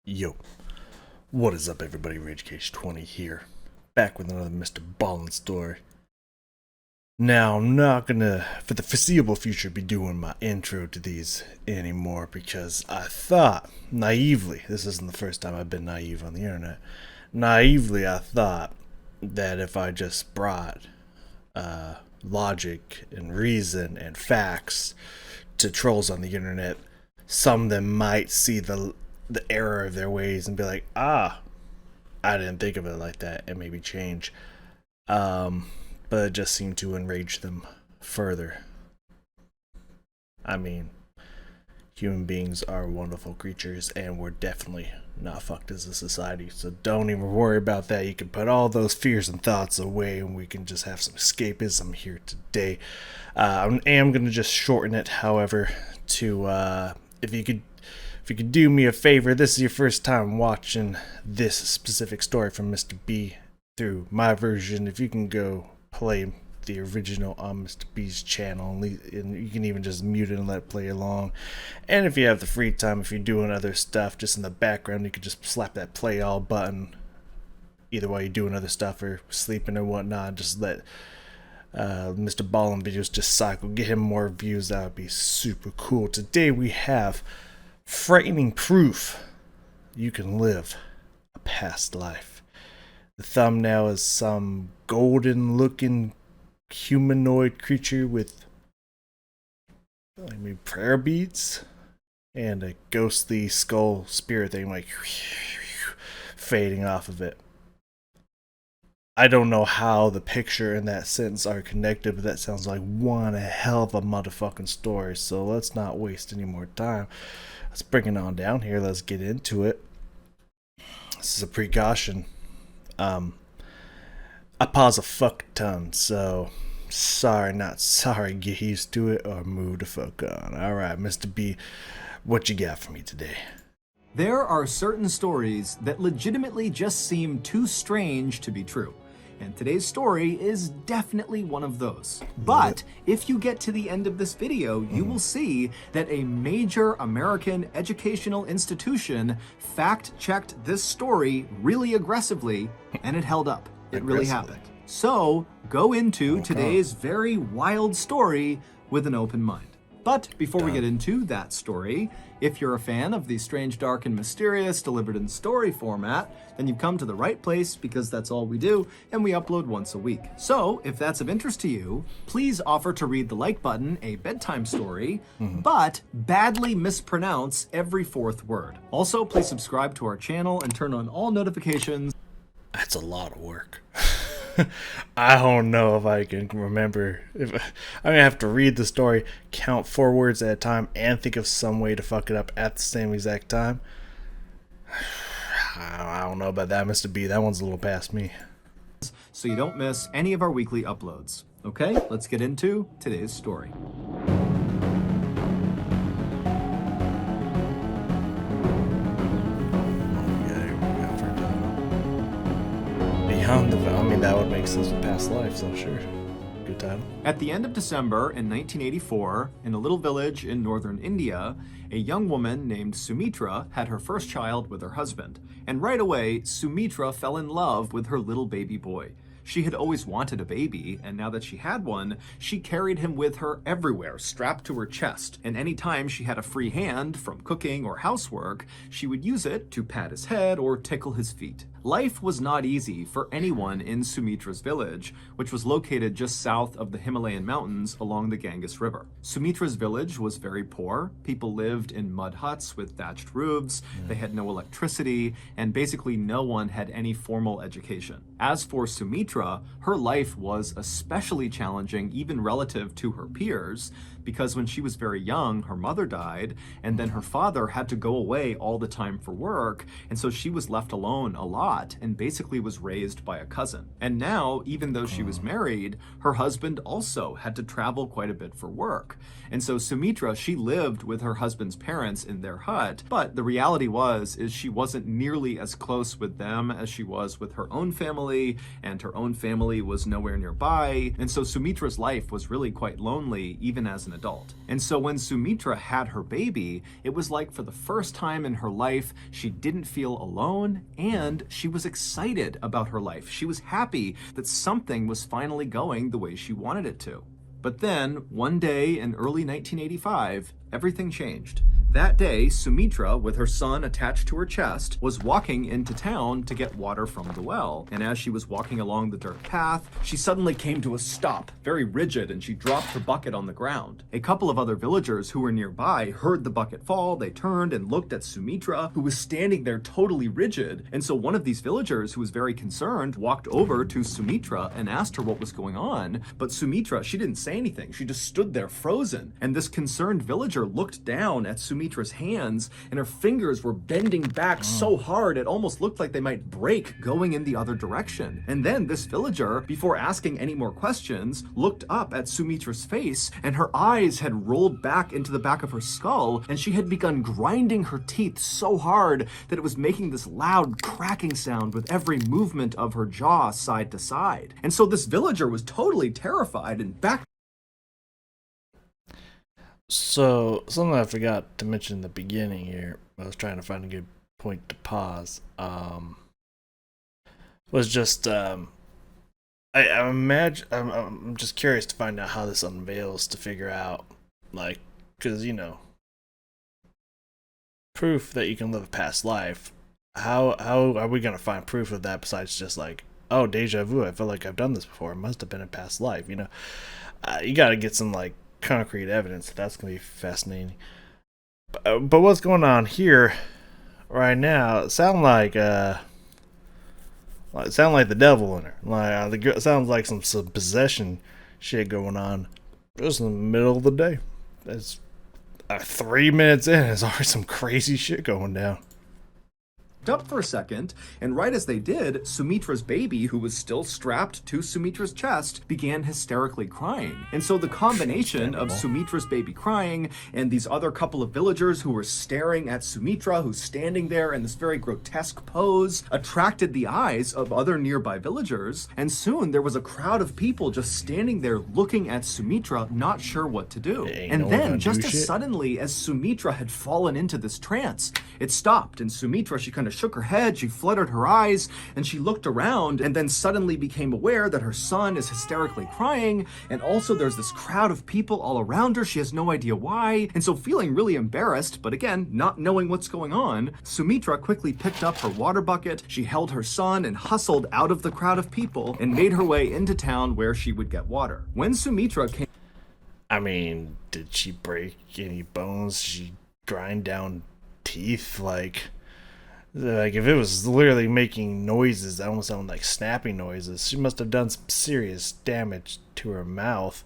Yo, what is up everybody, RageCage20 here, back with another Mr. Ballen story. Now, I'm not gonna, for the foreseeable future, be doing my intro to these anymore because I thought, naively, this isn't the first time I've been naive on the internet, naively I thought that if I just brought logic and reason and facts to trolls on the internet, some of them might see the error of their ways and be like, I didn't think of it like that, and maybe change. But it just seemed to enrage them further. I mean, human beings are wonderful creatures, and we're definitely not fucked as a society, so don't even worry about that. You can put all those fears and thoughts away, and we can just have some escapism here today. I am going to just shorten it, however, to, if you could do me a favor, this is your first time watching this specific story from Mr. B through my version, if you can go play the original on Mr. B's channel, and you can even just mute it and let it play along. And if you have the free time, if you're doing other stuff just in the background, you could just slap that play all button either while you're doing other stuff or sleeping or whatnot. Just let Mr. Ballen videos just cycle, get him more views. That would be super cool. Today we have frightening proof you can live a past life. The thumbnail is some golden looking humanoid creature with maybe prayer beads and a ghostly skull spirit thing like fading off of it. I don't know how the picture and that sentence are connected, but that sounds like one hell of a motherfucking story, so let's not waste any more time. Let's bring it on down here. Let's get into it. This is a precaution. I pause a fuck ton, so sorry, not sorry. Get used to it or move the fuck on. Alright, Mr. B, what you got for me today? There are certain stories that legitimately just seem too strange to be true. And today's story is definitely one of those. But if you get to the end of this video, you will see that a major American educational institution fact-checked this story really aggressively, and it held up. It really happened. So go into today's very wild story with an open mind. But before we get into that story, if you're a fan of the strange, dark, and mysterious delivered in story format, then you've come to the right place because that's all we do, and we upload once a week. So if that's of interest to you, please offer to read the like button, a bedtime story, but badly mispronounce every fourth word. Also, please subscribe to our channel and turn on all notifications. That's a lot of work. I don't know if I can remember. I'm gonna have to read the story, count 4 words at a time, and think of some way to fuck it up at the same exact time. I don't know about that, Mr. B. That one's a little past me. So you don't miss any of our weekly uploads. Okay, let's get into today's story. I mean, that would make sense with past life, so sure. Good title. At the end of December in 1984, in a little village in northern India, a young woman named Sumitra had her first child with her husband. And right away, Sumitra fell in love with her little baby boy. She had always wanted a baby, and now that she had one, she carried him with her everywhere, strapped to her chest. And any time she had a free hand from cooking or housework, she would use it to pat his head or tickle his feet. Life was not easy for anyone in Sumitra's village, which was located just south of the Himalayan mountains along the Ganges River. Sumitra's village was very poor. People lived in mud huts with thatched roofs, they had no electricity, and basically no one had any formal education. As for Sumitra, her life was especially challenging even relative to her peers, because when she was very young, her mother died, and then her father had to go away all the time for work, and so she was left alone a lot yacht and basically was raised by a cousin. And now, even though she was married, her husband also had to travel quite a bit for work. And so Sumitra, she lived with her husband's parents in their hut, but the reality is she wasn't nearly as close with them as she was with her own family, and her own family was nowhere nearby. And so Sumitra's life was really quite lonely, even as an adult. And so when Sumitra had her baby, it was like for the first time in her life, she didn't feel alone, and she was excited about her life. She was happy that something was finally going the way she wanted it to. But then, one day in early 1985, everything changed. That day, Sumitra, with her son attached to her chest, was walking into town to get water from the well. And as she was walking along the dirt path, she suddenly came to a stop, very rigid, and she dropped her bucket on the ground. A couple of other villagers who were nearby heard the bucket fall. They turned and looked at Sumitra, who was standing there totally rigid. And so one of these villagers, who was very concerned, walked over to Sumitra and asked her what was going on. But Sumitra, she didn't say anything. She just stood there frozen. And this concerned villager looked down at Sumitra's hands, and her fingers were bending back so hard it almost looked like they might break going in the other direction. And then this villager, before asking any more questions, looked up at Sumitra's face, and her eyes had rolled back into the back of her skull, and she had begun grinding her teeth so hard that it was making this loud cracking sound with every movement of her jaw side to side. And so this villager was totally terrified and back. So, something I forgot to mention in the beginning here, I was trying to find a good point to pause, was just, I imagine, I'm just curious to find out how this unveils to figure out, like, because, proof that you can live a past life, how are we going to find proof of that besides just like, oh, deja vu, I feel like I've done this before, it must have been a past life, you got to get some, like, concrete evidence. That's gonna be fascinating. But what's going on here right now? It sounds like the devil in her. It sounds like some possession shit going on. Just in the middle of the day. It's 3 minutes in. There's already some crazy shit going down. Up for a second, and right as they did, Sumitra's baby, who was still strapped to Sumitra's chest, began hysterically crying. And so the combination of Sumitra's baby crying and these other couple of villagers who were staring at Sumitra, who's standing there in this very grotesque pose, attracted the eyes of other nearby villagers, and soon there was a crowd of people just standing there looking at Sumitra, not sure what to do. And then, just as suddenly as Sumitra had fallen into this trance, it stopped, and Sumitra, she kind of shook her head, she fluttered her eyes, and she looked around, and then suddenly became aware that her son is hysterically crying, and also there's this crowd of people all around her. She has no idea why, and so feeling really embarrassed, but again, not knowing what's going on, Sumitra quickly picked up her water bucket, she held her son and hustled out of the crowd of people and made her way into town where she would get water. When Sumitra came... did she break any bones? Did she grind down teeth? Like if it was literally making noises that almost sound like snapping noises, she must have done some serious damage to her mouth,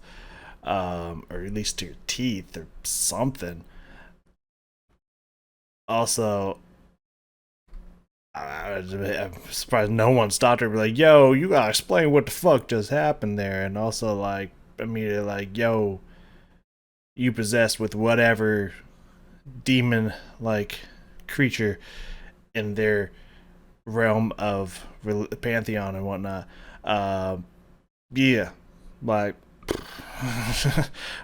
or at least to her teeth or something. Also, I'm surprised no one stopped her and be like, yo, you gotta explain what the fuck just happened there. And also immediately yo, you possessed with whatever demon creature in their realm of pantheon and whatnot. Yeah,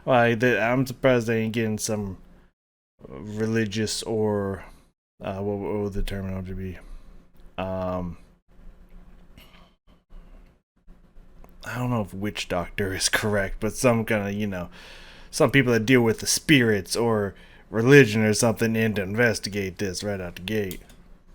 I'm surprised they ain't getting some religious or what would the terminology be? I don't know if witch doctor is correct, but some kind of some people that deal with the spirits or religion or something in to investigate this right out the gate.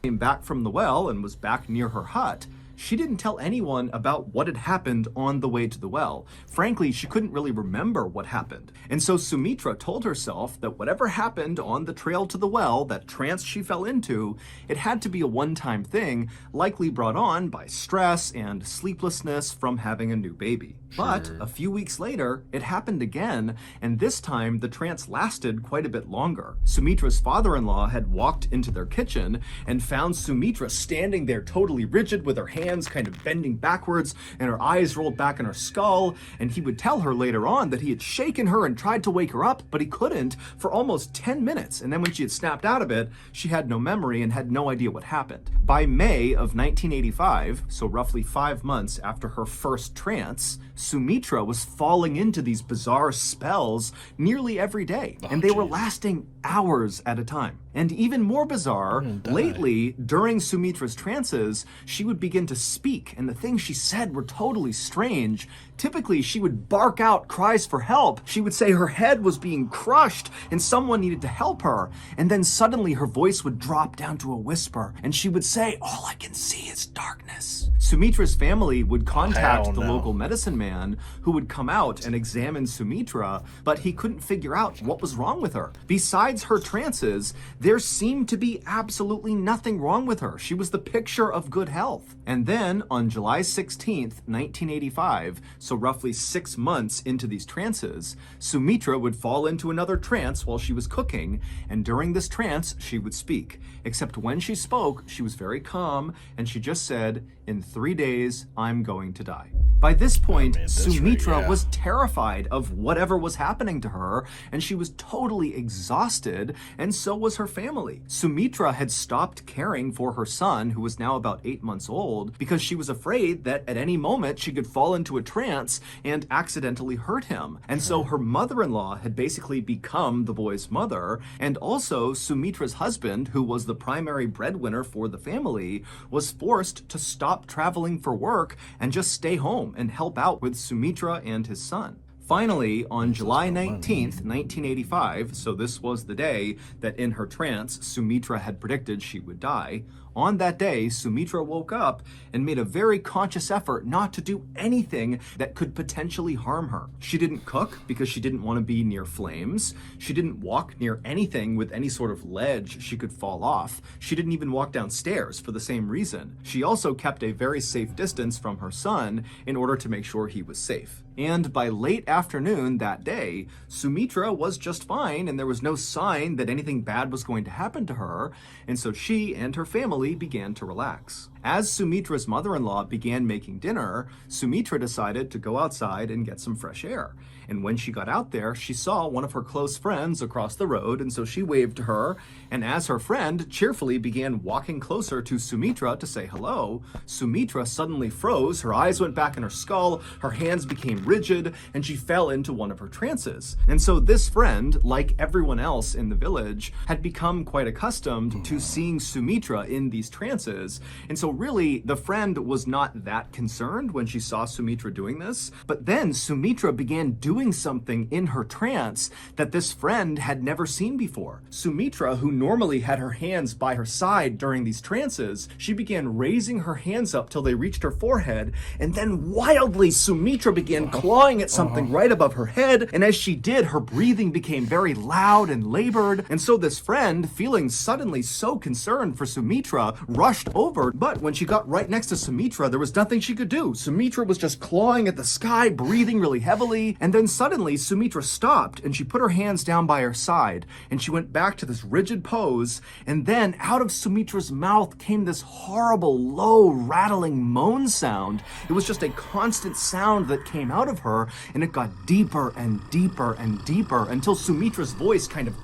Came back from the well and was back near her hut, she didn't tell anyone about what had happened on the way to the well. Frankly, she couldn't really remember what happened. And so Sumitra told herself that whatever happened on the trail to the well, that trance she fell into, it had to be a one-time thing, likely brought on by stress and sleeplessness from having a new baby. But Sure. a few weeks later, it happened again, and this time the trance lasted quite a bit longer. Sumitra's father-in-law had walked into their kitchen and found Sumitra standing there totally rigid with her hands kind of bending backwards and her eyes rolled back in her skull, and he would tell her later on that he had shaken her and tried to wake her up, but he couldn't for almost 10 minutes, and then when she had snapped out of it, she had no memory and had no idea what happened. By May of 1985, so roughly 5 months after her first trance, Sumitra was falling into these bizarre spells nearly every day, and they were lasting hours at a time. And even more bizarre, lately, during Sumitra's trances, she would begin to speak, and the things she said were totally strange. Typically, she would bark out cries for help. She would say her head was being crushed and someone needed to help her. And then suddenly her voice would drop down to a whisper, and she would say, "All I can see is darkness." Sumitra's family would contact the local medicine man, who would come out and examine Sumitra, but he couldn't figure out what was wrong with her. Besides her trances, there seemed to be absolutely nothing wrong with her. She was the picture of good health. And then on July 16th, 1985, so roughly 6 months into these trances, Sumitra would fall into another trance while she was cooking, and during this trance, she would speak. Except when she spoke, she was very calm, and she just said, "In 3 days, I'm going to die." By this point, Sumitra was terrified of whatever was happening to her, and she was totally exhausted, and so was her family. Sumitra had stopped caring for her son, who was now about 8 months old, because she was afraid that at any moment she could fall into a trance and accidentally hurt him. And so her mother-in-law had basically become the boy's mother, and also Sumitra's husband, who was the primary breadwinner for the family, was forced to stop traveling for work and just stay home and help out with Sumitra and his son. Finally, on July 19th, 1985, so this was the day that in her trance Sumitra had predicted she would die, on that day, Sumitra woke up and made a very conscious effort not to do anything that could potentially harm her. She didn't cook because she didn't want to be near flames. She didn't walk near anything with any sort of ledge she could fall off. She didn't even walk downstairs for the same reason. She also kept a very safe distance from her son in order to make sure he was safe. And by late afternoon that day, Sumitra was just fine, and there was no sign that anything bad was going to happen to her, and so she and her family began to relax. As Sumitra's mother-in-law began making dinner, Sumitra decided to go outside and get some fresh air. And when she got out there, she saw one of her close friends across the road, and so she waved to her, and as her friend cheerfully began walking closer to Sumitra to say hello, Sumitra suddenly froze, her eyes went back in her skull, her hands became rigid, and she fell into one of her trances. And so this friend, like everyone else in the village, had become quite accustomed to seeing Sumitra in these trances, and so really, the friend was not that concerned when she saw Sumitra doing this, but then Sumitra began doing something in her trance that this friend had never seen before. Sumitra, who normally had her hands by her side during these trances, she began raising her hands up till they reached her forehead, and then wildly Sumitra began clawing at something right above her head, and as she did, her breathing became very loud and labored, and so this friend, feeling suddenly so concerned for Sumitra, rushed over, but when she got right next to Sumitra, there was nothing she could do. Sumitra was just clawing at the sky, breathing really heavily, and then suddenly Sumitra stopped and she put her hands down by her side and she went back to this rigid pose, and then out of Sumitra's mouth came this horrible, low, rattling moan sound. It was just a constant sound that came out of her, and it got deeper and deeper and deeper until Sumitra's voice kind of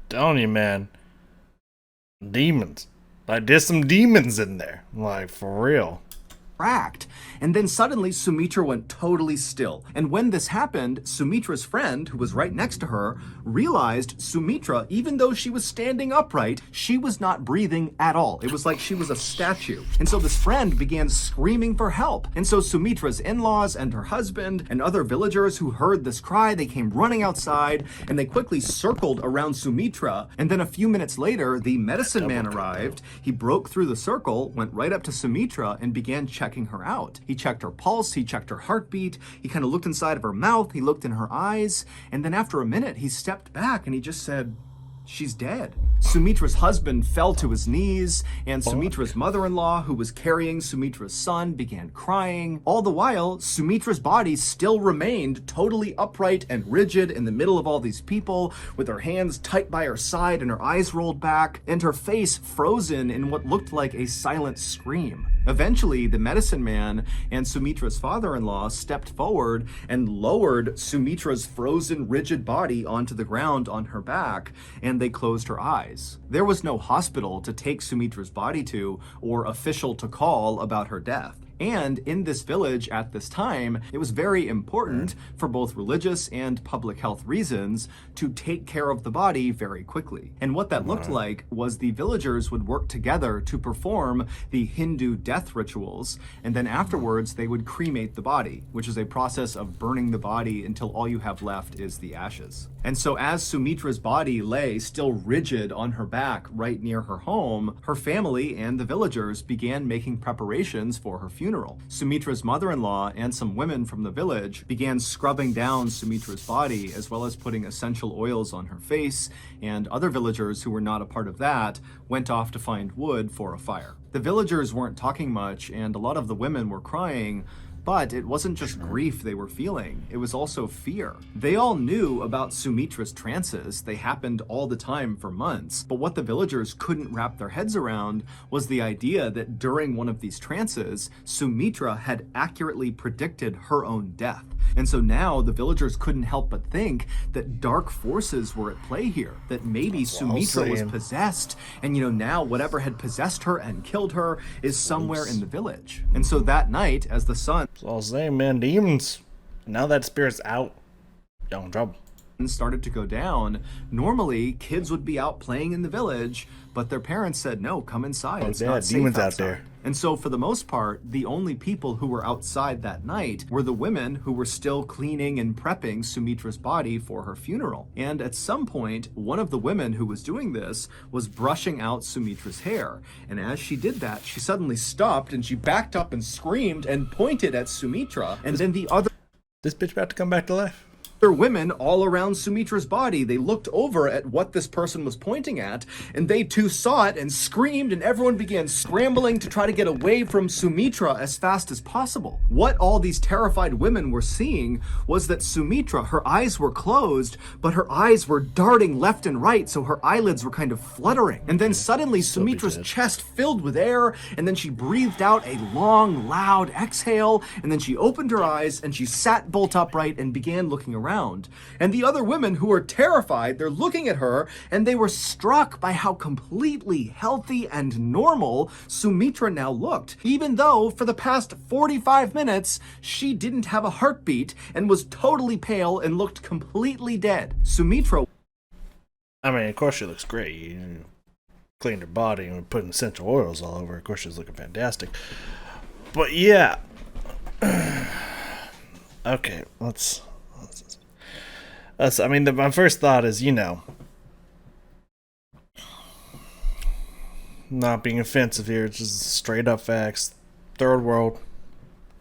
Telling you, man. Demons. Like, there's some demons in there. Like, for real. cracked. And then suddenly Sumitra went totally still. And when this happened, Sumitra's friend, who was right next to her, realized Sumitra, even though she was standing upright, she was not breathing at all. It was like she was a statue. And so this friend began screaming for help. And so Sumitra's in-laws and her husband and other villagers who heard this cry, they came running outside and they quickly circled around Sumitra. And then a few minutes later, the medicine man arrived. He broke through the circle, went right up to Sumitra and began checking her out. He checked her pulse, he checked her heartbeat, he kind of looked inside of her mouth, he looked in her eyes, and then after a minute he stepped back and he just said, she's dead. Sumitra's husband fell to his knees, and Sumitra's mother-in-law, who was carrying Sumitra's son, began crying. All the while, Sumitra's body still remained totally upright and rigid in the middle of all these people, with her hands tight by her side and her eyes rolled back, and her face frozen in what looked like a silent scream. Eventually, the medicine man and Sumitra's father-in-law stepped forward and lowered Sumitra's frozen, rigid body onto the ground on her back, and they closed her eyes. There was no hospital to take Sumitra's body to or official to call about her death. And in this village at this time, it was very important for both religious and public health reasons to take care of the body very quickly. And what that looked like was the villagers would work together to perform the Hindu death rituals, and then afterwards they would cremate the body, which is a process of burning the body until all you have left is the ashes. And so as Sumitra's body lay still rigid on her back right near her home, her family and the villagers began making preparations for her funeral. Sumitra's mother-in-law and some women from the village began scrubbing down Sumitra's body, as well as putting essential oils on her face, and other villagers who were not a part of that went off to find wood for a fire. The villagers weren't talking much, and a lot of the women were crying, but it wasn't just grief they were feeling, it was also fear. They all knew about Sumitra's trances, they happened all the time for months, but what the villagers couldn't wrap their heads around was the idea that during one of these trances, Sumitra had accurately predicted her own death. And so now the villagers couldn't help but think that dark forces were at play here, that maybe Sumitra was possessed, and now whatever had possessed her and killed her is somewhere in the village. And so that night, as the sun So I was saying, man, demons. Now that spirit's out, y'all in trouble. started to go down, normally kids would be out playing in the village, but their parents said, no, come inside. It's not safe demons out outside. there. And so for the most part, the only people who were outside that night were the women who were still cleaning and prepping Sumitra's body for her funeral. And at some point, one of the women who was doing this was brushing out Sumitra's hair. And as she did that, she suddenly stopped and she backed up and screamed and pointed at Sumitra. And then the other This bitch about to come back to life. women all around Sumitra's body, they looked over at what this person was pointing at, and they too saw it and screamed, and everyone began scrambling to try to get away from Sumitra as fast as possible. What all these terrified women were seeing was that Sumitra, her eyes were closed, but her eyes were darting left and right, so her eyelids were kind of fluttering. And then suddenly Sumitra's chest filled with air, and then she breathed out a long, loud exhale, and then she opened her eyes, and she sat bolt upright and began looking around. And the other women who were terrified, they're looking at her, and they were struck by how completely healthy and normal Sumitra now looked, even though for the past 45 minutes, she didn't have a heartbeat and was totally pale and looked completely dead. Sumitra... I mean, of course she looks great. You cleaned her body and putting essential oils all over her. Of course she's looking fantastic. But yeah. Okay, I mean, my first thought is, not being offensive here, it's just straight up facts. Third world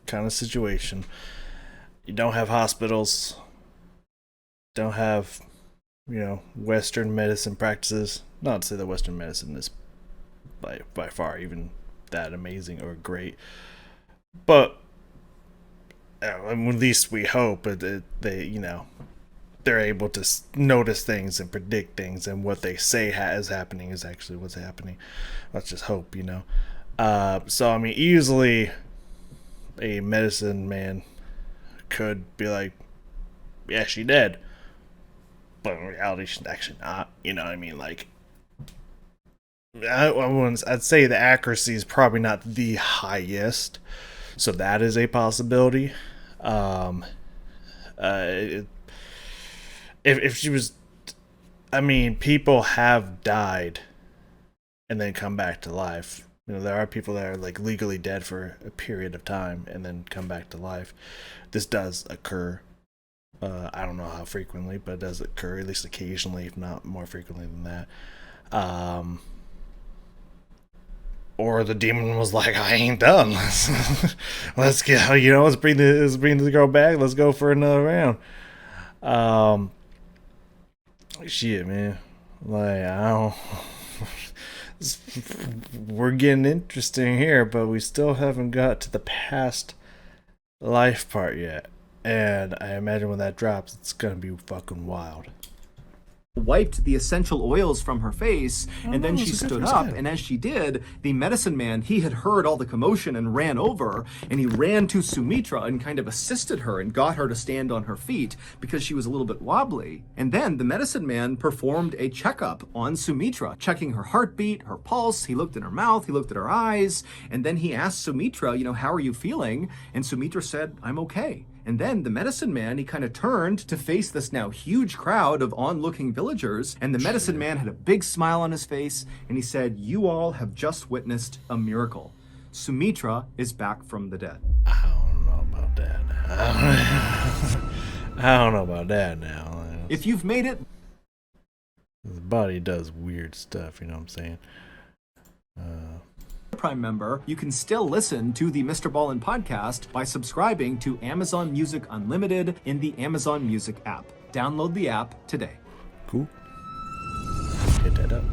kind of situation. You don't have hospitals, don't have, Western medicine practices. Not to say that Western medicine is by far even that amazing or great, but at least we hope that they're able to notice things and predict things, and what they say is happening is actually what's happening. Let's just hope, So, I mean, easily a medicine man could be like, yeah, she dead. But in reality, she's actually not. You know what I mean? Like, I'd say the accuracy is probably not the highest. So that is a possibility. If she was, I mean, people have died and then come back to life. There are people that are like legally dead for a period of time and then come back to life. This does occur. I don't know how frequently, but it does occur, at least occasionally, if not more frequently than that. Or the demon was like, I ain't done. Let's get, let's bring the girl back. Let's go for another round. Shit, man. Like, I don't. We're getting interesting here, but we still haven't got to the past life part yet. And I imagine when that drops, it's gonna be fucking wild. Wiped the essential oils from her face, and then she it's a good stood first up, step. and as she did, the medicine man, he had heard all the commotion and ran over, and he ran to Sumitra and kind of assisted her and got her to stand on her feet because she was a little bit wobbly. And then the medicine man performed a checkup on Sumitra, checking her heartbeat, her pulse. He looked in her mouth, he looked at her eyes, and then he asked Sumitra, how are you feeling? And Sumitra said, I'm okay. And then the medicine man, he kind of turned to face this now huge crowd of onlooking villagers. And the medicine man had a big smile on his face. And he said, you all have just witnessed a miracle. Sumitra is back from the dead. I don't know about that now. I don't know about that now. If you've made it The body does weird stuff, you know what I'm saying? Prime member, you can still listen to the Mr. Ballen podcast by subscribing to Amazon Music Unlimited in the Amazon Music app. Download the app today. Cool. Hit that up.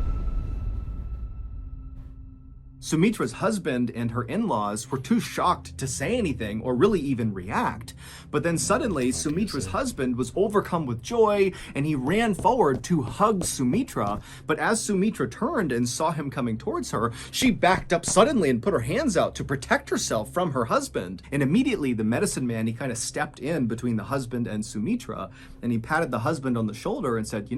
Sumitra's husband and her in-laws were too shocked to say anything or really even react. But then suddenly, Sumitra's husband was overcome with joy and he ran forward to hug Sumitra. But as Sumitra turned and saw him coming towards her, she backed up suddenly and put her hands out to protect herself from her husband. And immediately the medicine man, he kind of stepped in between the husband and Sumitra, and he patted the husband on the shoulder and said,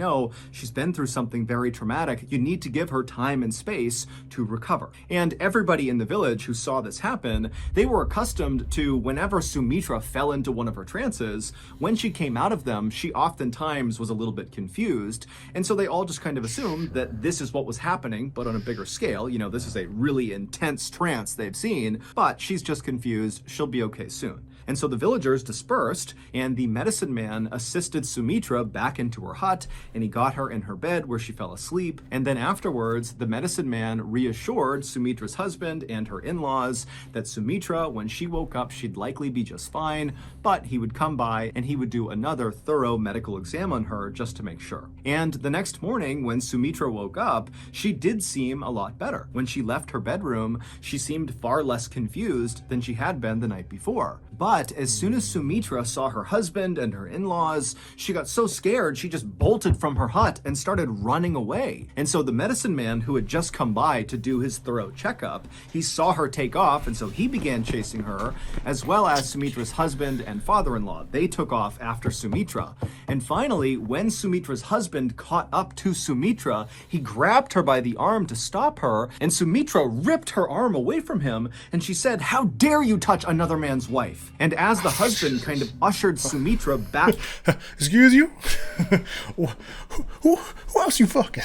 she's been through something very traumatic. You need to give her time and space to recover. And everybody in the village who saw this happen, they were accustomed to whenever Sumitra fell into one of her trances, when she came out of them, she oftentimes was a little bit confused. And so they all just kind of assumed that this is what was happening, but on a bigger scale. This is a really intense trance they've seen, but she's just confused. She'll be okay soon. And so the villagers dispersed, and the medicine man assisted Sumitra back into her hut, and he got her in her bed where she fell asleep. And then afterwards, the medicine man reassured Sumitra's husband and her in-laws that Sumitra, when she woke up, she'd likely be just fine, but he would come by and he would do another thorough medical exam on her just to make sure. And the next morning, when Sumitra woke up, she did seem a lot better. When she left her bedroom, she seemed far less confused than she had been the night before. But as soon as Sumitra saw her husband and her in-laws, she got so scared she just bolted from her hut and started running away. And so the medicine man who had just come by to do his thorough checkup, he saw her take off, and so he began chasing her, as well as Sumitra's husband and father-in-law. They took off after Sumitra. And finally, when Sumitra's husband caught up to Sumitra, he grabbed her by the arm to stop her, and Sumitra ripped her arm away from him, and she said, "How dare you touch another man's wife?" And as the husband kind of ushered Sumitra back... Excuse you? who else you fucking?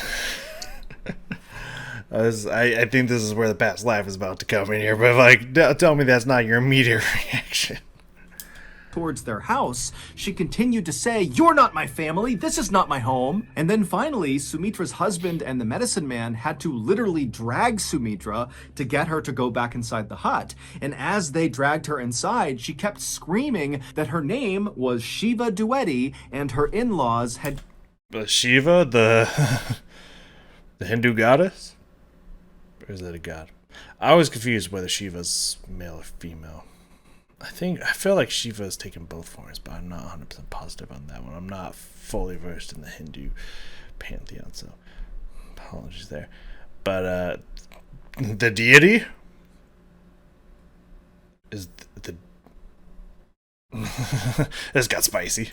I think this is where the past life is about to come in here, but tell me that's not your immediate reaction. Towards their house, she continued to say, "You're not my family, this is not my home." And then finally, Sumitra's husband and the medicine man had to literally drag Sumitra to get her to go back inside the hut. And as they dragged her inside, she kept screaming that her name was Shiva Dueti and her in-laws had... Shiva, the Hindu goddess? Or is that a god? I was confused whether Shiva's male or female. I feel like Shiva has taken both forms, but I'm not 100% positive on that one. I'm not fully versed in the Hindu pantheon, so apologies there. But the deity is the this got spicy.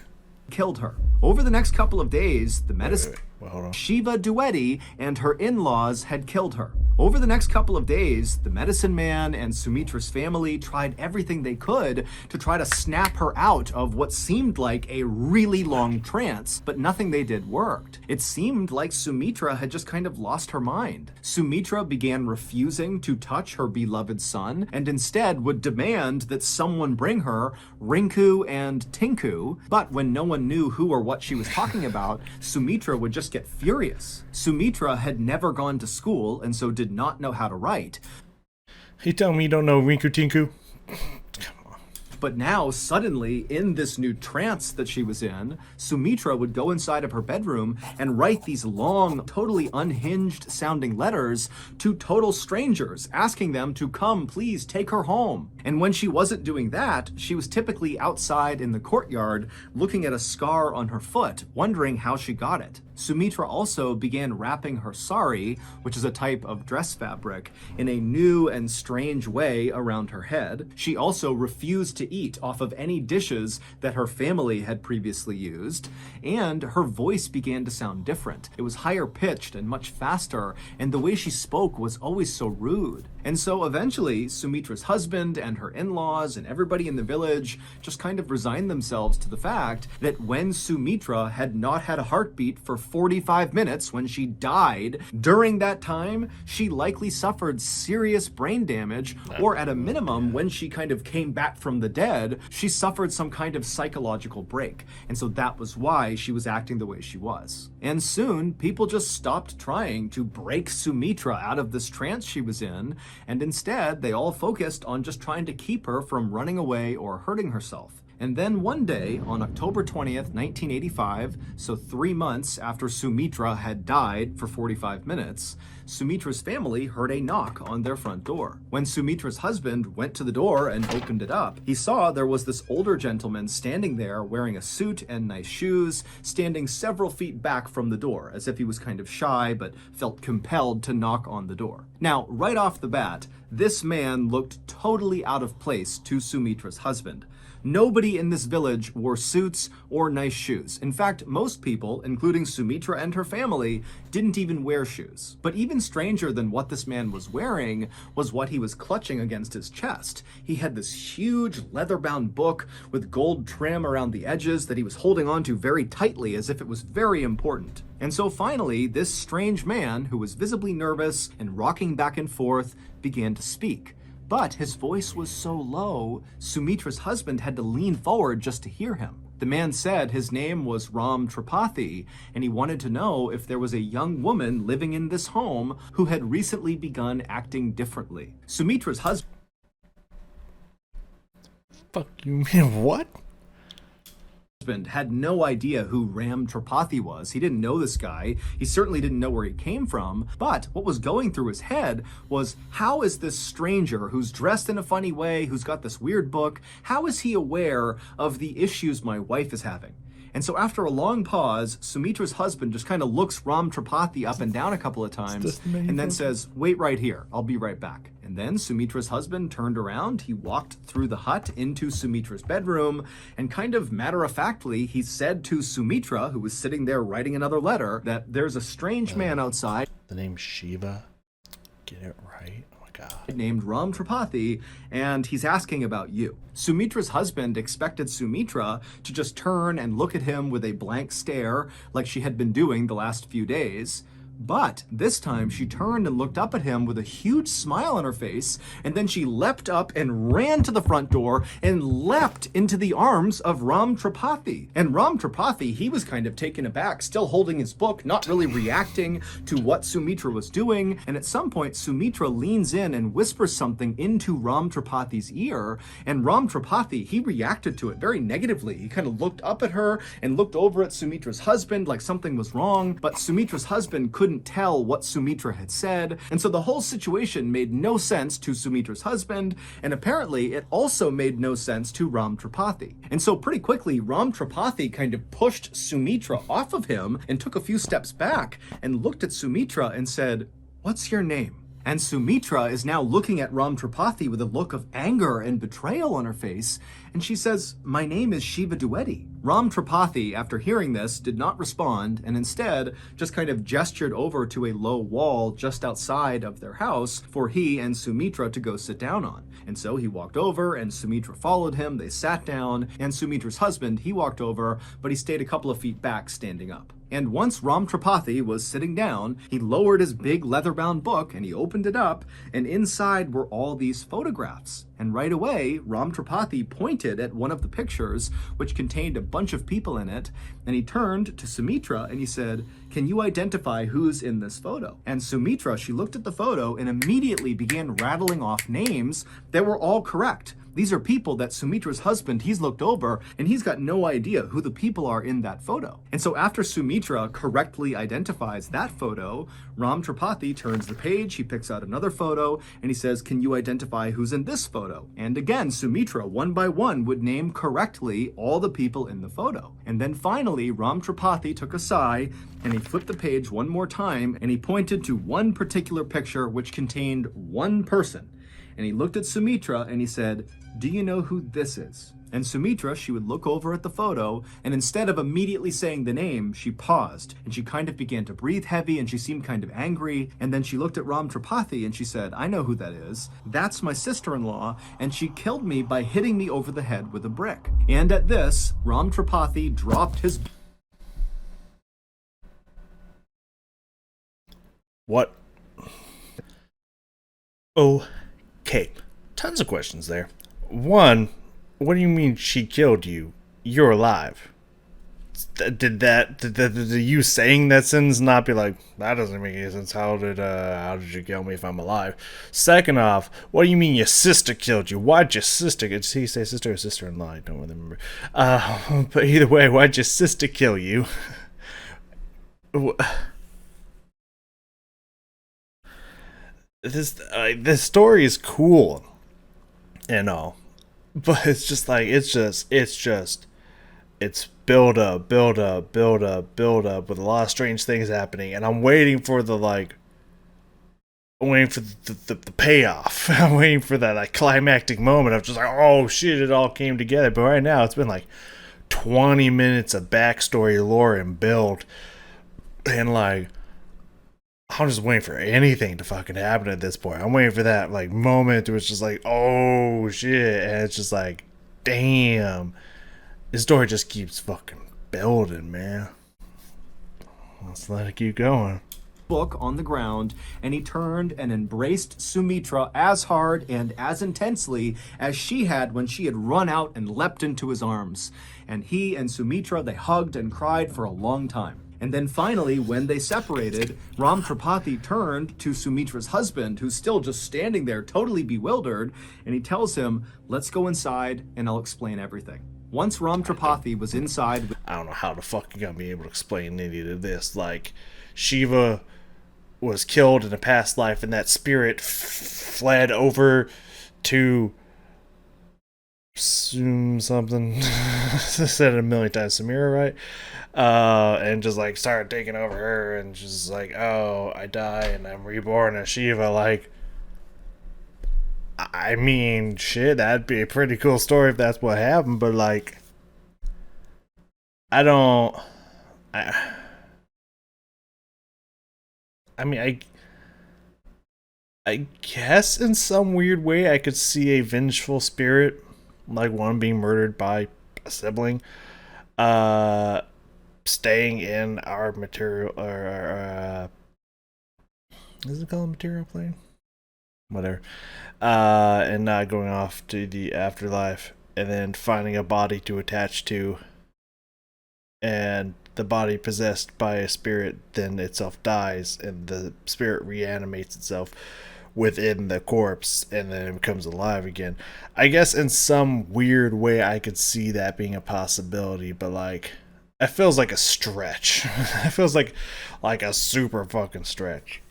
Killed her. Over the next couple of days, the medicine... Well, hold on. Shiva Dueti and her in-laws had killed her. Over the next couple of days, the medicine man and Sumitra's family tried everything they could to try to snap her out of what seemed like a really long trance, but nothing they did worked. It seemed like Sumitra had just kind of lost her mind. Sumitra began refusing to touch her beloved son, and instead would demand that someone bring her Rinku and Tinku, but when no one knew who or what she was talking about, Sumitra would just get furious. Sumitra had never gone to school and so did not know how to write. You tell me you don't know Rinku Tinku? Come on. But now, suddenly, in this new trance that she was in, Sumitra would go inside of her bedroom and write these long, totally unhinged sounding letters to total strangers, asking them to come, please take her home. And when she wasn't doing that, she was typically outside in the courtyard looking at a scar on her foot, wondering how she got it. Sumitra also began wrapping her sari, which is a type of dress fabric, in a new and strange way around her head. She also refused to eat off of any dishes that her family had previously used, and her voice began to sound different. It was higher pitched and much faster, and the way she spoke was always so rude. And so eventually, Sumitra's husband and her in-laws and everybody in the village just kind of resigned themselves to the fact that when Sumitra had not had a heartbeat for 45 minutes when she died, during that time, she likely suffered serious brain damage, or at a minimum, when she kind of came back from the dead, she suffered some kind of psychological break. And so that was why she was acting the way she was. And soon, people just stopped trying to break Sumitra out of this trance she was in, and instead, they all focused on just trying to keep her from running away or hurting herself. And then one day, on October 20th, 1985, so 3 months after Sumitra had died for 45 minutes, Sumitra's family heard a knock on their front door. When Sumitra's husband went to the door and opened it up, he saw there was this older gentleman standing there wearing a suit and nice shoes, standing several feet back from the door, as if he was kind of shy but felt compelled to knock on the door. Now, right off the bat, this man looked totally out of place to Sumitra's husband. Nobody in this village wore suits or nice shoes. In fact, most people, including Sumitra and her family, didn't even wear shoes. But even stranger than what this man was wearing was what he was clutching against his chest. He had this huge leather-bound book with gold trim around the edges that he was holding onto very tightly as if it was very important. And so finally, this strange man, who was visibly nervous and rocking back and forth, began to speak. But his voice was so low, Sumitra's husband had to lean forward just to hear him. The man said his name was Ram Tripathi, and he wanted to know if there was a young woman living in this home who had recently begun acting differently. Sumitra's husband Fuck you mean what? had no idea who Ram Tripathi was. He didn't know this guy. He certainly didn't know where he came from. But what was going through his head was, how is this stranger who's dressed in a funny way, who's got this weird book, how is he aware of the issues my wife is having? And so after a long pause, Sumitra's husband just kind of looks Ram Tripathi up and down a couple of times and then says, "Wait right here, I'll be right back." And then Sumitra's husband turned around, he walked through the hut into Sumitra's bedroom, and kind of matter-of-factly, he said to Sumitra, who was sitting there writing another letter, that there's a strange man outside. The name Shiva? Get it right? Oh my god. Named Ram Tripathi, and he's asking about you. Sumitra's husband expected Sumitra to just turn and look at him with a blank stare like she had been doing the last few days. But this time she turned and looked up at him with a huge smile on her face, and then she leapt up and ran to the front door and leapt into the arms of Ram Tripathi. And Ram Tripathi, he was kind of taken aback, still holding his book, not really reacting to what Sumitra was doing. And at some point, Sumitra leans in and whispers something into Ram Tripathi's ear, and Ram Tripathi, he reacted to it very negatively. He kind of looked up at her and looked over at Sumitra's husband like something was wrong, but Sumitra's husband couldn't tell what Sumitra had said, and so the whole situation made no sense to Sumitra's husband, and apparently it also made no sense to Ram Tripathi. And so pretty quickly, Ram Tripathi kind of pushed Sumitra off of him and took a few steps back and looked at Sumitra and said, "What's your name?" And Sumitra is now looking at Ram Tripathi with a look of anger and betrayal on her face, and she says, "My name is Shiva Dwivedi." Ram Tripathi, after hearing this, did not respond, and instead just kind of gestured over to a low wall just outside of their house for he and Sumitra to go sit down on. And so he walked over, and Sumitra followed him, they sat down, and Sumitra's husband, he walked over, but he stayed a couple of feet back standing up. And once Ram Tripathi was sitting down, he lowered his big leather-bound book and he opened it up, and inside were all these photographs. And right away, Ram Tripathi pointed at one of the pictures, which contained a bunch of people in it, and he turned to Sumitra and he said, "Can you identify who's in this photo?" And Sumitra, she looked at the photo and immediately began rattling off names that were all correct. These are people that Sumitra's husband, he's looked over, and he's got no idea who the people are in that photo. And so after Sumitra correctly identifies that photo, Ram Tripathi turns the page, he picks out another photo, and he says, "Can you identify who's in this photo?" And again, Sumitra, one by one, would name correctly all the people in the photo. And then finally, Ram Tripathi took a sigh, and he flipped the page one more time, and he pointed to one particular picture which contained one person. And he looked at Sumitra and he said, "Do you know who this is?" And Sumitra, she would look over at the photo, and instead of immediately saying the name, she paused, and she kind of began to breathe heavy, and she seemed kind of angry, and then she looked at Ram Tripathi and she said, "I know who that is. That's my sister-in-law, and she killed me by hitting me over the head with a brick." And at this, Ram Tripathi dropped his... What? Okay. Tons of questions there. One, what do you mean she killed you? You're alive. Did you saying that sentence not be like, that doesn't make any sense? How did you kill me if I'm alive? Second off, what do you mean your sister killed you? Why'd your sister? Did he say sister or sister-in-law? I don't really remember. But either way, why'd your sister kill you? This story is cool and all, but it's just like it's build up with a lot of strange things happening, and I'm waiting for the payoff. I'm waiting for that like climactic moment of just like, oh shit, it all came together. But right now it's been like 20 minutes of backstory, lore, and build, and like I'm just waiting for anything to fucking happen at this point. I'm waiting for that like moment where it's just like, oh shit, and it's just like, damn, this story just keeps fucking building, man. Let's let it keep going. Book on the ground, and he turned and embraced Sumitra as hard and as intensely as she had when she had run out and leapt into his arms. And he and Sumitra, they hugged and cried for a long time. And then finally, when they separated, Ram Tripathi turned to Sumitra's husband, who's still just standing there totally bewildered, and he tells him, "Let's go inside and I'll explain everything." Once Ram Tripathi was inside... I don't know how the fuck you're gonna be able to explain any of this. Like, Shiva was killed in a past life, and that spirit fled over to... something. I said it a million times. Samira, right? And just like started taking over her, and just like, oh, I die and I'm reborn as Shiva. Like, I mean, shit, that'd be a pretty cool story if that's what happened. But like, I mean, I guess in some weird way I could see a vengeful spirit, like one being murdered by a sibling, staying in our material, or is it called material plane? Whatever. And not going off to the afterlife, and then finding a body to attach to, and the body possessed by a spirit then itself dies, and the spirit reanimates itself within the corpse, and then it becomes alive again. I guess in some weird way I could see that being a possibility, but like, it feels like a stretch. It feels like a super fucking stretch.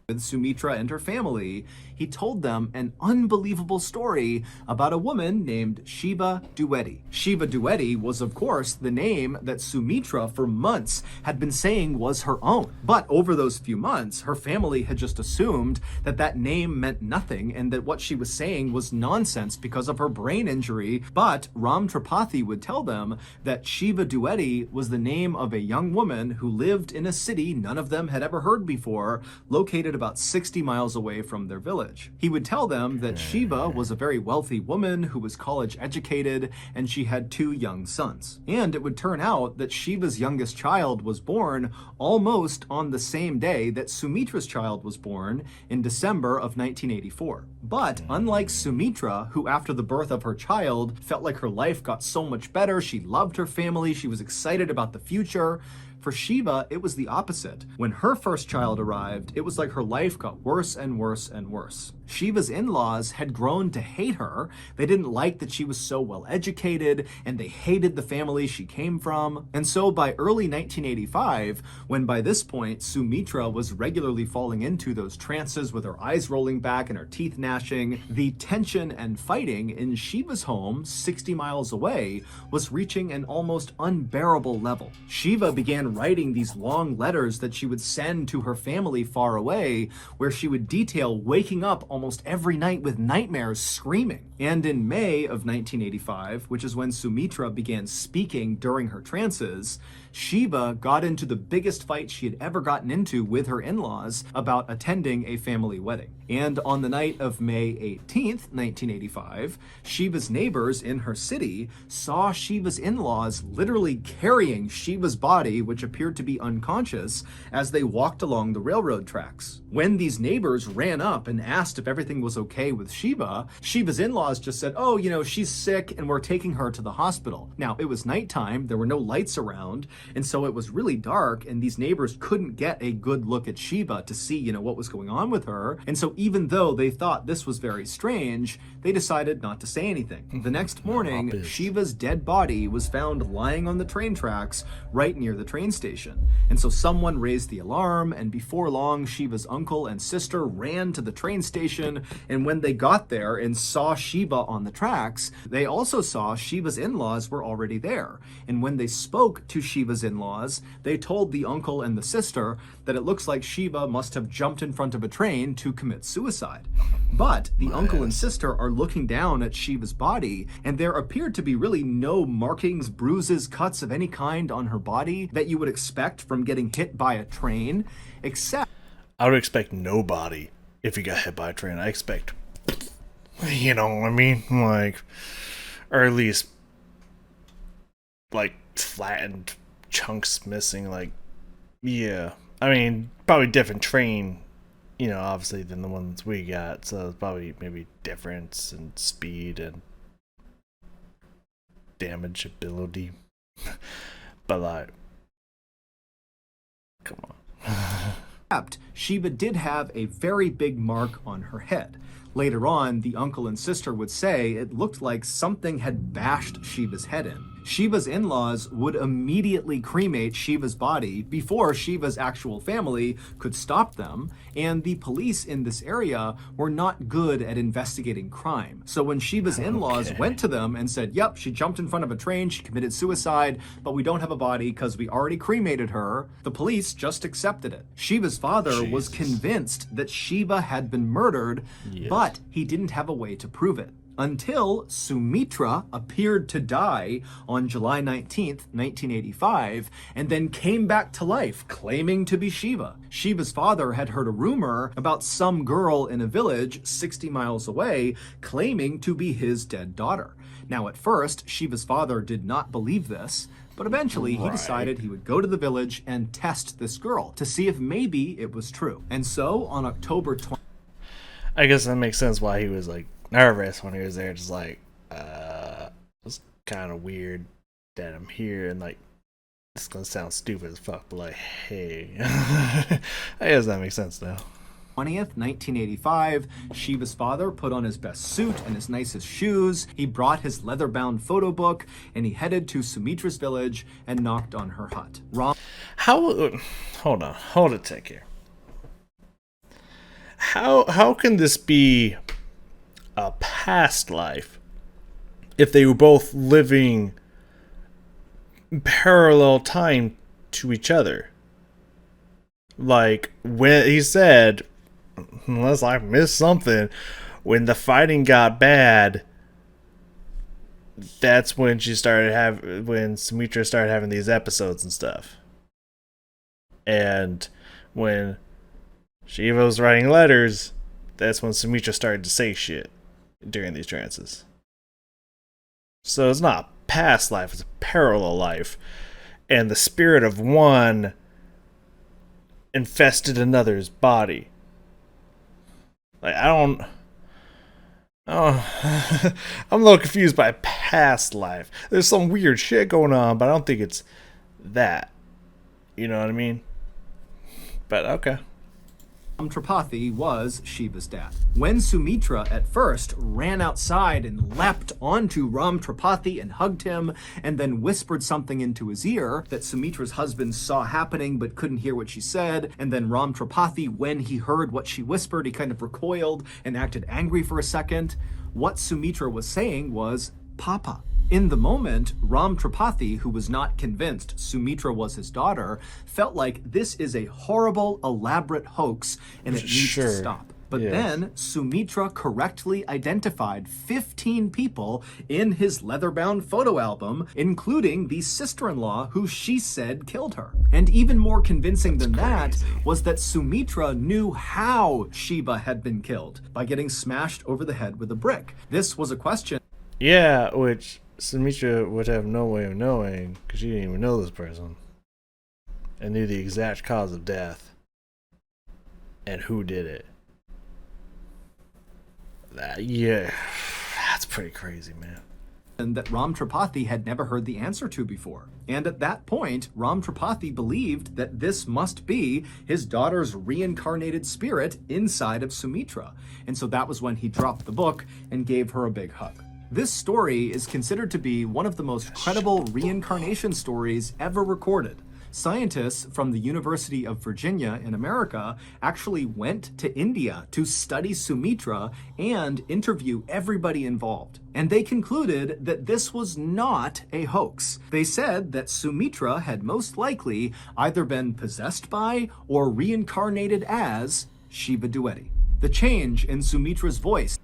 With Sumitra and her family, he told them an unbelievable story about a woman named Shiva Dwivedi. Shiva Dwivedi was, of course, the name that Sumitra for months had been saying was her own. But over those few months, her family had just assumed that that name meant nothing and that what she was saying was nonsense because of her brain injury. But Ram Tripathi would tell them that Shiva Dwivedi was the name of a young woman who lived in a city none of them had ever heard before, located located about 60 miles away from their village. He would tell them that Shiva was a very wealthy woman who was college educated, and she had 2 young sons. And it would turn out that Shiva's youngest child was born almost on the same day that Sumitra's child was born in December of 1984. But unlike Sumitra, who after the birth of her child felt like her life got so much better, she loved her family, she was excited about the future, for Shiva, it was the opposite. When her first child arrived, it was like her life got worse and worse and worse. Shiva's in-laws had grown to hate her. They didn't like that she was so well educated, and they hated the family she came from. And so by early 1985, when by this point Sumitra was regularly falling into those trances with her eyes rolling back and her teeth gnashing, the tension and fighting in Shiva's home, 60 miles away, was reaching an almost unbearable level. Shiva began writing these long letters that she would send to her family far away, where she would detail waking up almost every night with nightmares, screaming. And in May of 1985, which is when Sumitra began speaking during her trances, Shiva got into the biggest fight she had ever gotten into with her in-laws about attending a family wedding. And on the night of May 18th, 1985, Shiva's neighbors in her city saw Shiva's in-laws literally carrying Shiva's body, which appeared to be unconscious, as they walked along the railroad tracks. When these neighbors ran up and asked if everything was okay with Shiva, Shiva's in-laws just said, oh, you know, she's sick and we're taking her to the hospital. Now, it was nighttime, there were no lights around, and so it was really dark, and these neighbors couldn't get a good look at Shiva to see, you know, what was going on with her. And so even though they thought this was very strange, they decided not to say anything. The next morning, Shiva's dead body was found lying on the train tracks right near the train station. And so someone raised the alarm, and before long, Shiva's uncle and sister ran to the train station, and when they got there and saw Shiva on the tracks, they also saw Shiva's in-laws were already there. And when they spoke to Shiva's in-laws, they told the uncle and the sister that it looks like Shiva must have jumped in front of a train to commit suicide. But the uncle and sister are looking down at Shiva's body, and there appeared to be really no markings, bruises, cuts of any kind on her body that you would expect from getting hit by a train, except... I would expect nobody if you got hit by a train. I expect, you know what I mean? Like, or at least, like, flattened chunks missing. Like, yeah. I mean, probably different train, you know, obviously, than the ones we got. So it's probably maybe difference in speed and damageability. But, like, come on. Except Shiva did have a very big mark on her head. Later on, the uncle and sister would say it looked like something had bashed Shiva's head in. Shiva's in-laws would immediately cremate Shiva's body before Shiva's actual family could stop them, and the police in this area were not good at investigating crime. So when Shiva's in-laws went to them and said, yep, she jumped in front of a train, she committed suicide, but we don't have a body because we already cremated her, the police just accepted it. Shiva's father was convinced that Shiva had been murdered, but he didn't have a way to prove it. Until Sumitra appeared to die on July 19th, 1985, and then came back to life, claiming to be Shiva. Shiva's father had heard a rumor about some girl in a village 60 miles away claiming to be his dead daughter. Now, at first, Shiva's father did not believe this, but eventually he decided he would go to the village and test this girl to see if maybe it was true. And so, on October 20th... I guess that makes sense why he was, like, nervous when he was there, just like, it's kind of weird that I'm here, and like, it's gonna sound stupid as fuck, but like, hey, I guess that makes sense now. 20th, 1985, Shiva's father put on his best suit and his nicest shoes. He brought his leather-bound photo book, and he headed to Sumitra's village and knocked on her hut. Hold a tick here. How can this be a past life if they were both living parallel time to each other? Like, when he said, unless I missed something, when the fighting got bad, that's when when Sumitra started having these episodes and stuff. And when Shiva was writing letters. That's when Sumitra started to say shit during these trances. So it's not a past life, it's a parallel life. And the spirit of one infested another's body. Like, I don't. Oh, I'm a little confused by past life. There's some weird shit going on, but I don't think it's that. You know what I mean? But okay. Ram Tripathi was Shiva's dad. When Sumitra at first ran outside and leapt onto Ram Tripathi and hugged him, and then whispered something into his ear that Sumitra's husband saw happening but couldn't hear what she said, and then Ram Tripathi, when he heard what she whispered, he kind of recoiled and acted angry for a second. What Sumitra was saying was, Papa. In the moment, Ram Tripathi, who was not convinced Sumitra was his daughter, felt like this is a horrible, elaborate hoax and it needs to stop. But then Sumitra correctly identified 15 people in his leather-bound photo album, including the sister-in-law who she said killed her. And even more convincing than that was that Sumitra knew how Shiva had been killed, by getting smashed over the head with a brick. This was a question. Yeah, which Sumitra would have no way of knowing, because she didn't even know this person. And knew the exact cause of death. And who did it. That's pretty crazy, man. And that Ram Tripathi had never heard the answer to before. And at that point, Ram Tripathi believed that this must be his daughter's reincarnated spirit inside of Sumitra. And so that was when he dropped the book and gave her a big hug. This story is considered to be one of the most credible reincarnation stories ever recorded. Scientists from the University of Virginia in America actually went to India to study Sumitra and interview everybody involved. And they concluded that this was not a hoax. They said that Sumitra had most likely either been possessed by or reincarnated as Shiva Dueti. The change in Sumitra's voice.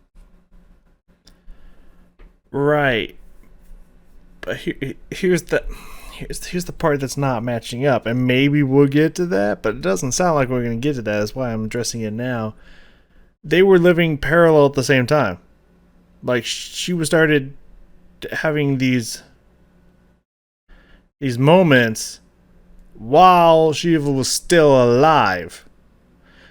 Right. But here's the part that's not matching up, and maybe we'll get to that, but it doesn't sound like we're going to get to that. That's why I'm addressing it now. They were living parallel at the same time. Like, she was started having these moments while Shiva was still alive.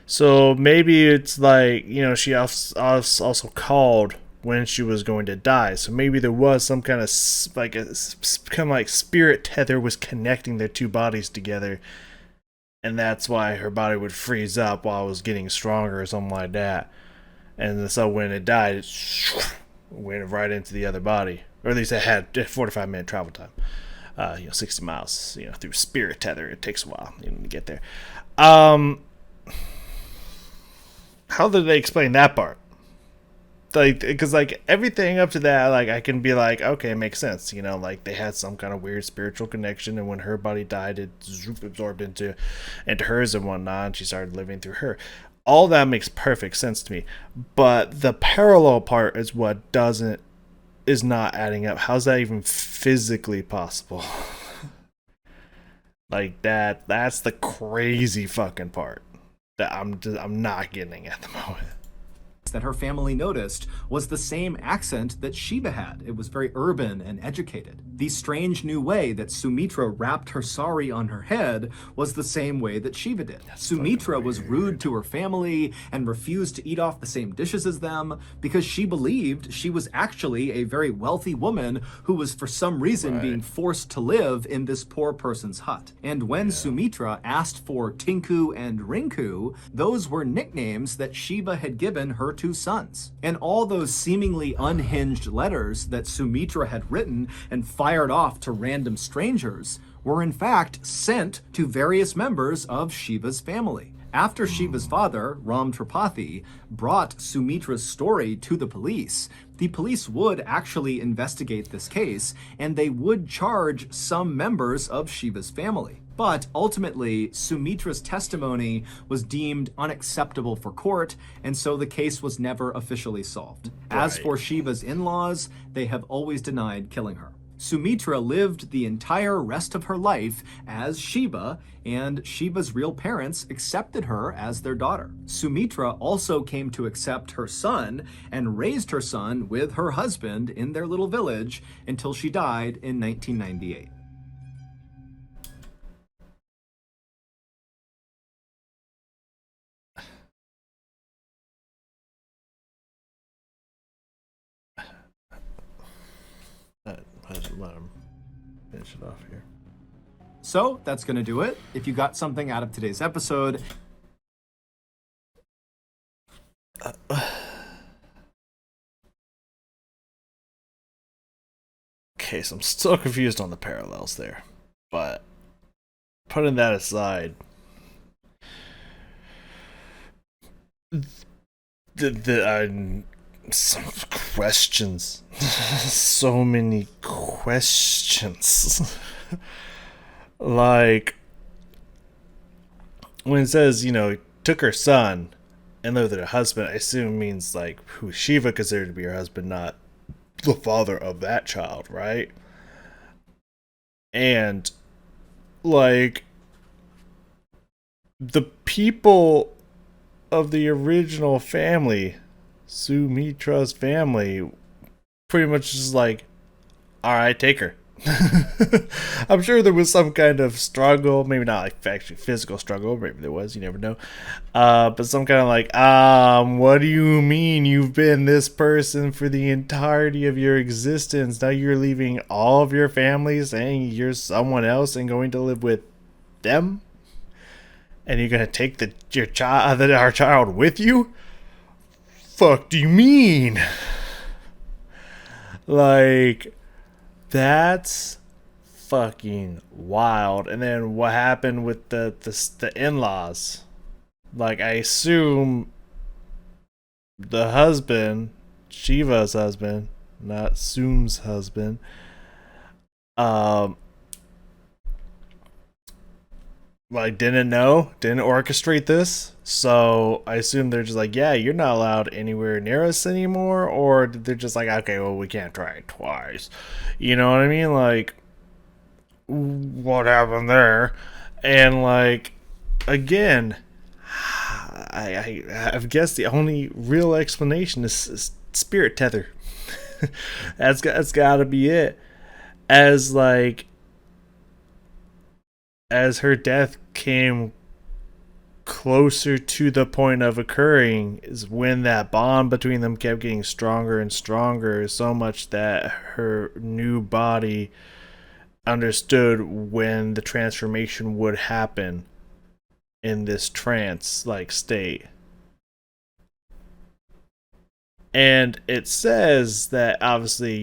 So maybe it's like, you know, she also called when she was going to die. So maybe there was some kind of like spirit tether was connecting their two bodies together, and that's why her body would freeze up while it was getting stronger or something like that. And so when it died, it went right into the other body, or at least it had a 45-minute travel time. 60 miles, through spirit tether. It takes a while, to get there. How did they explain that part? Like, because everything up to that, I can be like, okay, it makes sense. They had some kind of weird spiritual connection, and when her body died, it absorbed into hers and whatnot, and she started living through her. All that makes perfect sense to me, but the parallel part is what is not adding up. How's that even physically possible? That's the crazy fucking part that I'm not getting at the moment. That her family noticed was the same accent that Shiva had. It was very urban and educated. The strange new way that Sumitra wrapped her sari on her head was the same way that Shiva did. Sumitra was rude to her family and refused to eat off the same dishes as them because she believed she was actually a very wealthy woman who was for some reason being forced to live in this poor person's hut. And when Sumitra asked for Tinku and Rinku, those were nicknames that Shiva had given her two sons. And all those seemingly unhinged letters that Sumitra had written and fired off to random strangers were in fact sent to various members of Shiva's family. After Shiva's father, Ram Tripathi, brought Sumitra's story to the police would actually investigate this case, and they would charge some members of Shiva's family. But ultimately, Sumitra's testimony was deemed unacceptable for court, and so the case was never officially solved. As for Shiva's in-laws, they have always denied killing her. Sumitra lived the entire rest of her life as Shiva, and Shiva's real parents accepted her as their daughter. Sumitra also came to accept her son and raised her son with her husband in their little village until she died in 1998. Let him finish it off here. So that's going to do it. If you got something out of today's episode, okay, so I'm still confused on the parallels there, but putting that aside, some questions, so many questions. Like when it says, took her son and lived with her husband, I assume means like who Shiva considered to be her husband, not the father of that child, right? And like the people of the original family, Sumitra's family, pretty much just like, all right, take her. I'm sure there was some kind of struggle, maybe not like actually physical struggle, maybe there was, you never know. But some kind of like, what do you mean you've been this person for the entirety of your existence? Now you're leaving all of your family, saying you're someone else and going to live with them? And you're gonna take our child with you? Fuck do you mean? Like, that's fucking wild. And then what happened with the in-laws? Like, I assume the husband, Shiva's husband, not Sum's husband, like didn't orchestrate this. So I assume they're just like, yeah, you're not allowed anywhere near us anymore. Or they're just like, okay, well, we can't try it twice. You know what I mean? Like, what happened there? And like, again, I've guessed the only real explanation is spirit tether. that's got to be it. As like, as her death came closer to the point of occurring is when that bond between them kept getting stronger and stronger, so much that her new body understood when the transformation would happen in this trance like state. And it says that obviously,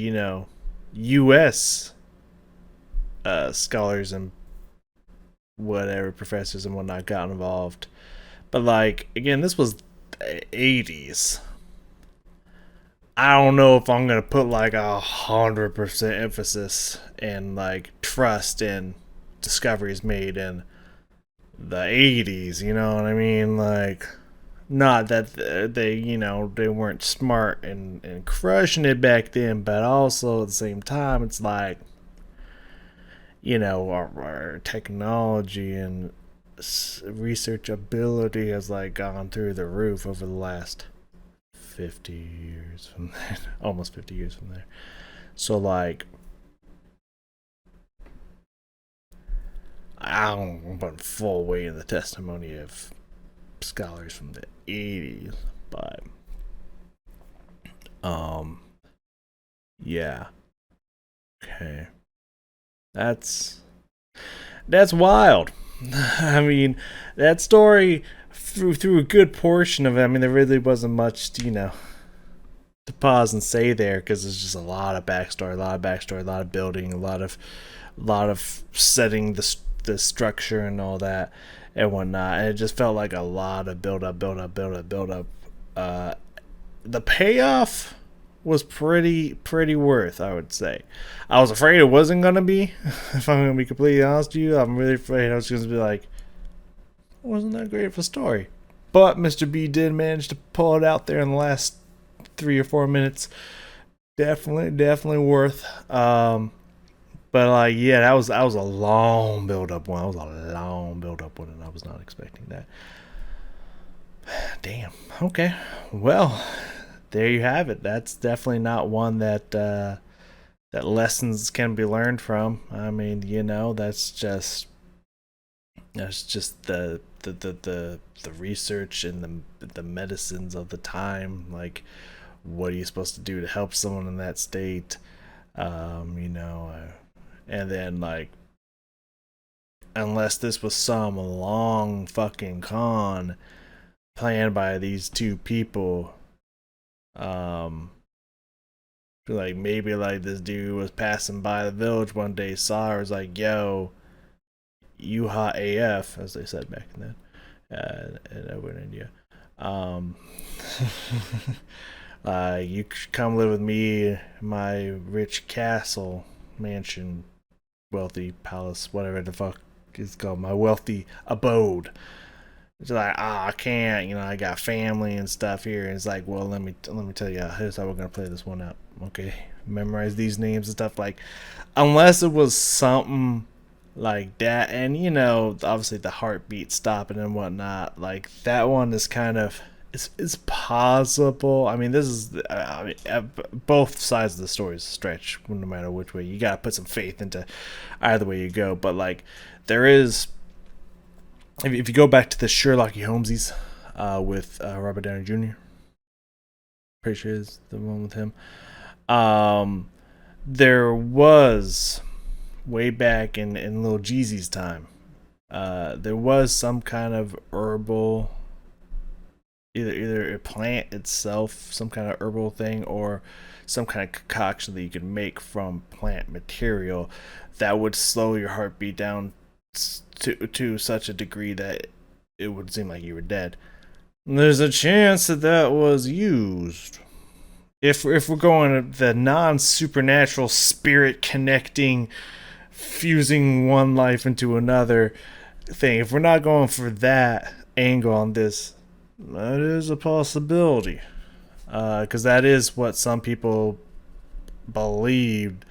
US scholars and whatever professors and whatnot got involved. But like, again, this was the 80s. I don't know if I'm gonna put like 100% emphasis and like trust in discoveries made in the 80s, you know what I mean? Like, not that they weren't smart and crushing it back then, but also at the same time, it's like, our technology and research ability has like gone through the roof over the last 50 years from there, almost 50 years from there. So like, I don't put full weight in the testimony of scholars from the 80s, but yeah, okay, that's wild. I mean, that story through a good portion of it, I mean, there really wasn't much, to pause and say there, because there's just a lot of backstory, a lot of building, a lot of setting the structure and all that and whatnot. And it just felt like a lot of build up. The payoff was pretty worth, I would say. I was afraid it wasn't gonna be. If I'm gonna be completely honest with you, I'm really afraid I was gonna be like, it wasn't that great of a story. But Mr. B did manage to pull it out there in the last 3 or 4 minutes. Definitely worth. But like, yeah, that was a long build up one. That was a long build up one, and I was not expecting that. Damn. Okay. Well, there you have it. That's definitely not one that that lessons can be learned from. I mean, that's just the research and the medicines of the time. Like, what are you supposed to do to help someone in that state? And then like, unless this was some long fucking con planned by these two people, um, like maybe like this dude was passing by the village one day, saw her, was like, "Yo, you hot AF," as they said back then, over in India. Um, you come live with me in my rich castle, mansion, wealthy palace, whatever the fuck it's called, my wealthy abode. It's like, I can't, I got family and stuff here. And it's like, well, let me tell you, here's how we're gonna play this one out. Okay, memorize these names and stuff. Like, unless it was something like that, and obviously the heartbeat stopping and whatnot. Like that one is kind of it's possible. I mean, this is both sides of the story is a stretch. No matter which way, you gotta put some faith into either way you go. But like, there is, if you go back to the Sherlocky Holmesies with Robert Downey Jr., pretty sure is the one with him. There was way back in Lil Jeezy's time. There was some kind of herbal, either a plant itself, some kind of herbal thing, or some kind of concoction that you could make from plant material that would slow your heartbeat down to such a degree that it would seem like you were dead. And there's a chance that was used. If we're going to the non supernatural spirit connecting, fusing one life into another thing, if we're not going for that angle on this, that is a possibility. Because that is what some people believed.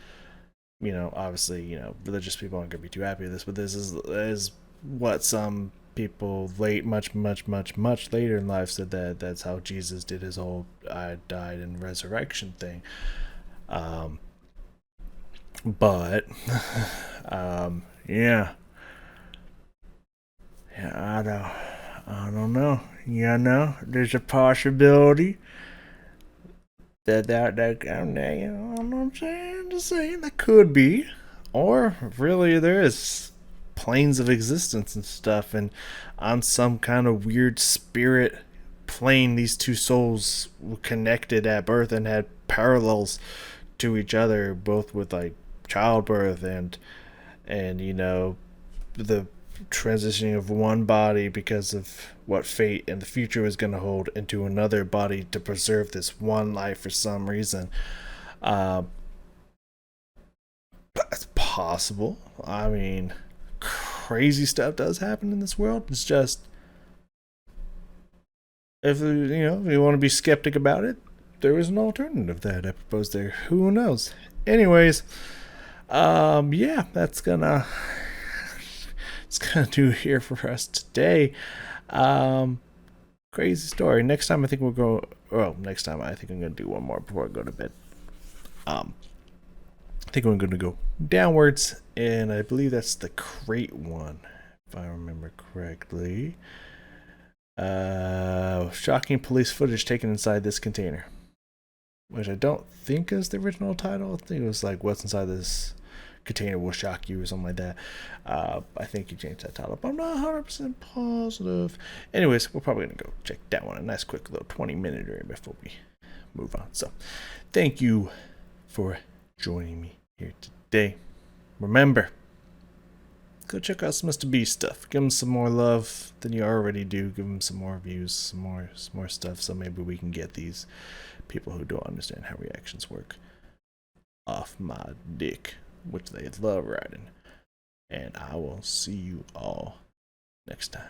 Obviously, religious people aren't gonna be too happy with this, but this is what some people much later in life said, that's how Jesus did his whole I died and resurrection thing. But yeah, I don't know. There's a possibility that I don't know what I'm saying. Just saying that could be, or really there is planes of existence and stuff, and on some kind of weird spirit plane, these two souls were connected at birth and had parallels to each other, both with like childbirth and the transitioning of one body because of what fate and the future was going to hold into another body to preserve this one life for some reason. That's possible. I mean, crazy stuff does happen in this world. It's just, if you want to be skeptic about it, there is an alternative that I propose there. Who knows? Anyways, yeah, it's gonna do here for us today. Crazy story. Next time I think we'll go. Well, next time I think I'm gonna do one more before I go to bed. I think I'm gonna go downwards, and I believe that's the crate one, if I remember correctly. Shocking police footage taken inside this container, which I don't think is the original title. I think it was like, what's inside this container will shock you or something like that. I think you changed that title, but I'm not 100% positive. Anyways, we're probably gonna go check that one. A nice quick little 20-minute area before we move on. So thank you for joining me here today. Remember, go check out some Mr. Beast stuff. Give him some more love than you already do. Give him some more views, some more stuff, so maybe we can get these people who don't understand how reactions work off my dick, which they love riding. And I will see you all next time.